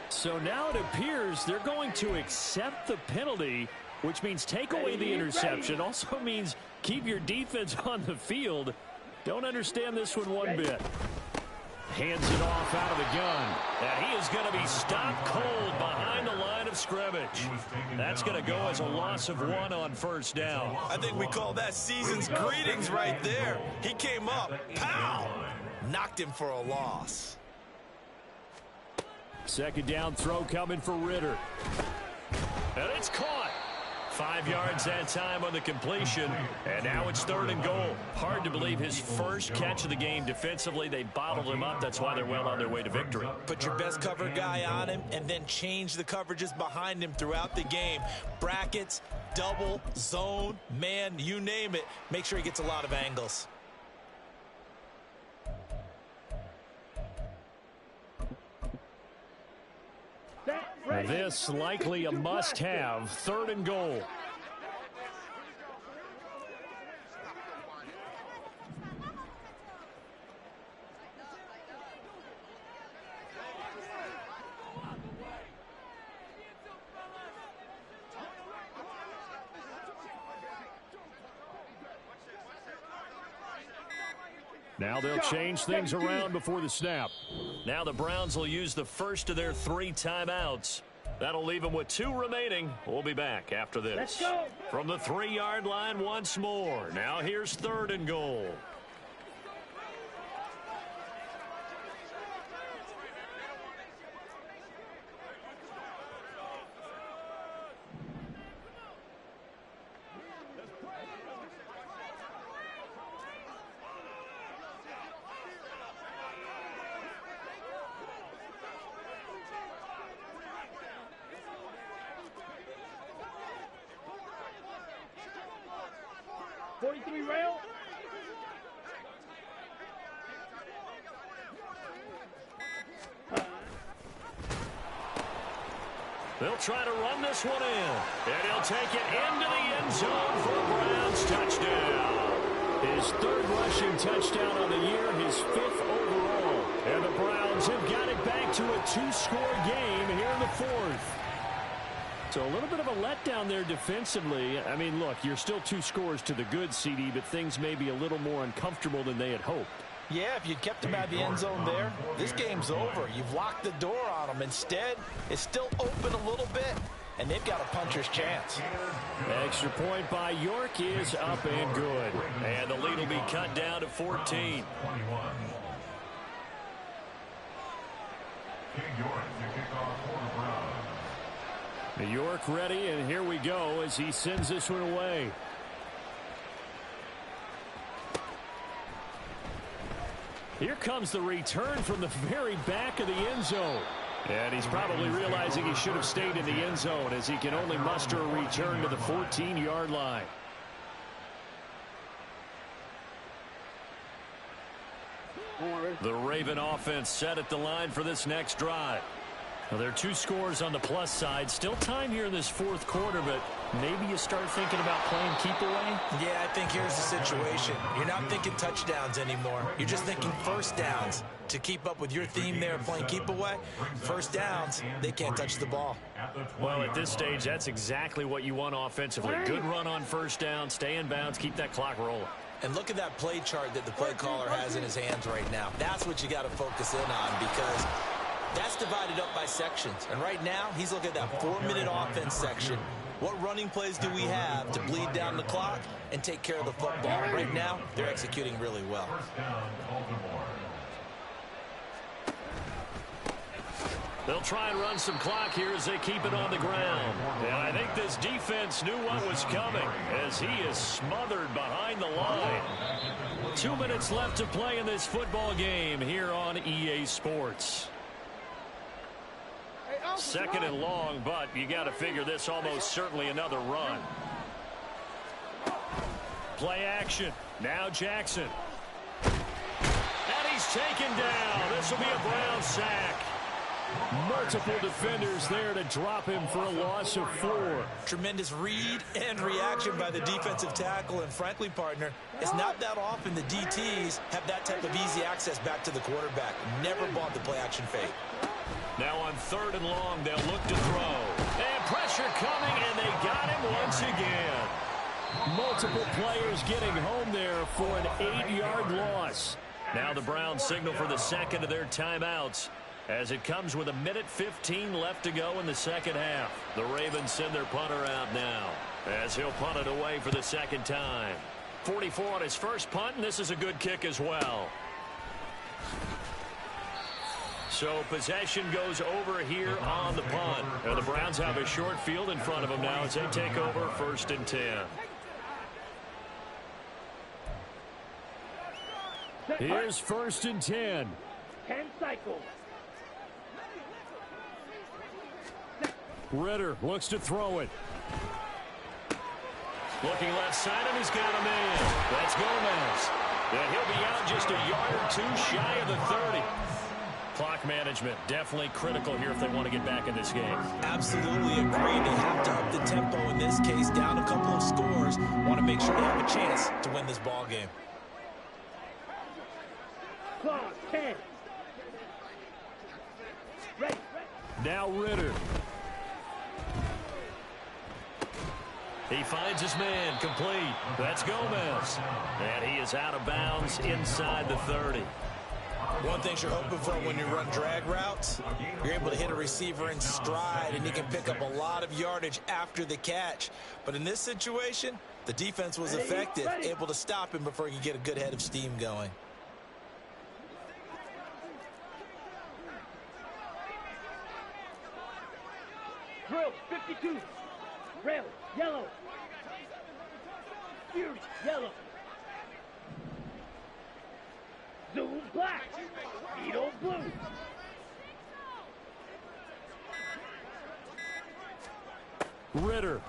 So now it appears they're going to accept the penalty, which means take away the interception. Also means keep your defense on the field. Don't understand this one bit. Hands it off out of the gun. And he is going to be stopped cold behind the line of scrimmage. That's going to go as a loss of 1 on 1st down. I think we call that season's greetings right there. He came up, pow, knocked him for a loss. 2nd down throw coming for Ritter. And it's caught. 5 yards that time on the completion. And now it's 3rd and goal. Hard to believe his first catch of the game defensively. They bottled him up. That's why they're well on their way to victory. Put your best cover guy on him and then change the coverages behind him throughout the game. Brackets, double, zone, man, you name it. Make sure he gets a lot of angles. This likely a must-have. 3rd and goal. Now they'll change things around before the snap. Now the Browns will use the first of their 3 timeouts. That'll leave them with 2 remaining. We'll be back after this. Let's go. From the 3-yard line once more. Now here's 3rd and goal. 43 rail. They'll try to run this one in. And he'll take it into the end zone for a Browns touchdown. His third rushing touchdown on the year, his fifth overall. And the Browns have got it back to a two-score game here in the fourth. So a little bit of a letdown there defensively. I mean, look, you're still 2 scores to the good, CD, but things may be a little more uncomfortable than they had hoped. Yeah, if you'd kept him at the end zone there, this game's over. You've locked the door on him. Instead, it's still open a little bit, and they've got a puncher's chance. Extra point by York is up and good. And the lead will be cut down to 14. 21. King York to kick off for the Browns. York ready, and here we go as he sends this one away. Here comes the return from the very back of the end zone. And he's probably realizing he should have stayed in the end zone as he can only muster a return to the 14-yard line. The Raven offense set at the line for this next drive. Well, there are 2 scores on the plus side. Still time here in this fourth quarter, but maybe you start thinking about playing keep away? Yeah, I think here's the situation. You're not thinking touchdowns anymore. You're just thinking first downs. To keep up with your theme there of playing keep away, first downs, they can't touch the ball. Well, at this stage, that's exactly what you want offensively. Good run on first down, stay in bounds, keep that clock rolling. And look at that play chart that the play caller has in his hands right now. That's what you got to focus in on, because that's divided up by sections. And right now, he's looking at that 4-minute offense section. What running plays do we have to bleed down the clock and take care of the football? Right now, they're executing really well. First down, Baltimore. They'll try and run some clock here as they keep it on the ground. And I think this defense knew what was coming as he is smothered behind the line. 2 minutes left to play in this football game here on EA Sports. Second and long, but you got to figure this almost certainly another run. Play action. Now Jackson. And he's taken down. This will be a Brown sack. Multiple defenders there to drop him for a loss of 4. Tremendous read and reaction by the defensive tackle. And frankly, partner, it's not that often the DTs have that type of easy access back to the quarterback. Never bought the play action fake. Now on third and long, they'll look to throw. And pressure coming, and they got him once again. Multiple players getting home there for an 8-yard loss. Now the Browns signal for the second of their timeouts, as it comes with 1:15 left to go in the second half. The Ravens send their punter out now, as he'll punt it away for the second time. 44 on his first punt, and this is a good kick as well. So possession goes over here on the punt. And the Browns have a short field in front of them now as they take over 1st and 10. Here's 1st and 10. 10 cycles. Ritter looks to throw it. Looking left side, and he's got a man. That's Gomez. And he'll be out just a yard or 2 shy of the 30. Clock management definitely critical here if they want to get back in this game. Absolutely agreed. They have to up the tempo in this case. Down a couple of scores. Want to make sure they have a chance to win this ball game. Clock 10. Ready. Now Ritter. He finds his man complete. That's Gomez. And he is out of bounds inside the 30. One thing you're hoping for when you run drag routes, you're able to hit a receiver in stride, and he can pick up a lot of yardage after the catch. But in this situation, the defense was effective, able to stop him before he could get a good head of steam going. Drill 52. Rail yellow. Fury yellow. Zoom black. Beetle blue. Ritter.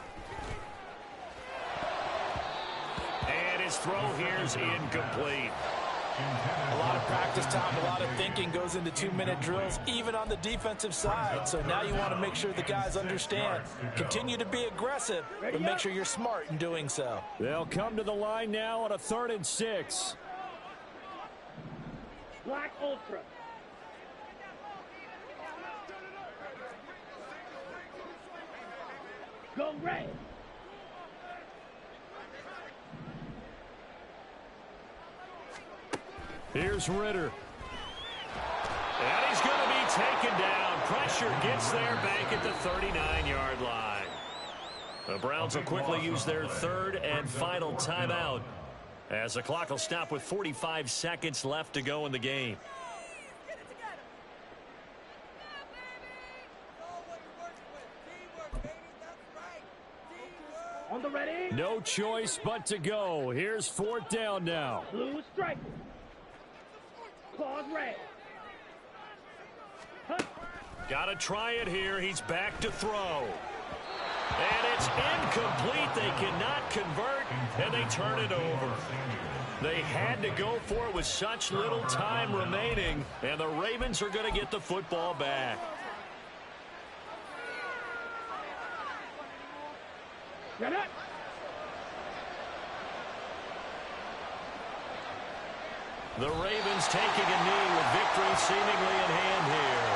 And his throw here's incomplete. A lot of practice time, a lot of thinking goes into 2-minute drills, even on the defensive side. So now you want to make sure the guys understand. Continue to be aggressive, but make sure you're smart in doing so. They'll come to the line now on a 3rd and 6. Black Ultra. Go red. Here's Ritter. And he's going to be taken down. Pressure gets there back at the 39-yard line. The Browns will quickly use their 3rd and final timeout, as the clock will stop with 45 seconds left to go in the game. On the ready. No choice but to go. Here's 4th down now. Blue striker. Claws red. Cut. Got to try it here. He's back to throw. And it's incomplete. They cannot convert, and they turn it over. They had to go for it with such little time remaining, and the Ravens are going to get the football back. Get it. The Ravens taking a knee with victory seemingly in hand here.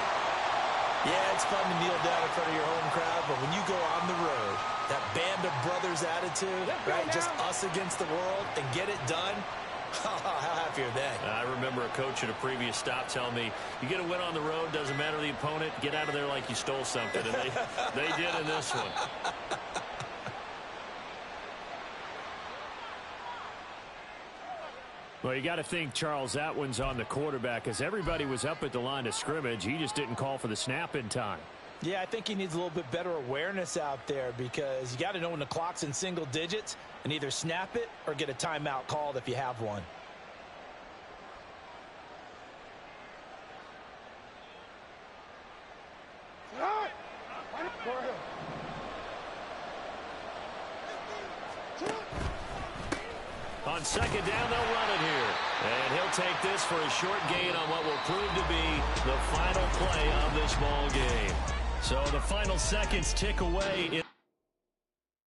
Yeah, it's fun to kneel down in front of your home crowd, but when you go on the road, that band of brothers attitude, right, just us against the world, and get it done, how happy are they? I remember a coach at a previous stop telling me, you get a win on the road, doesn't matter the opponent, get out of there like you stole something. And they did in this one. Well, you got to think, Charles, that one's on the quarterback, as everybody was up at the line of scrimmage. He just didn't call for the snap in time. Yeah, I think he needs a little bit better awareness out there, because you got to know when the clock's in single digits and either snap it or get a timeout called if you have one. On 2nd down, they'll run it here. And he'll take this for a short gain on what will prove to be the final play of this ball game. So the final seconds tick away.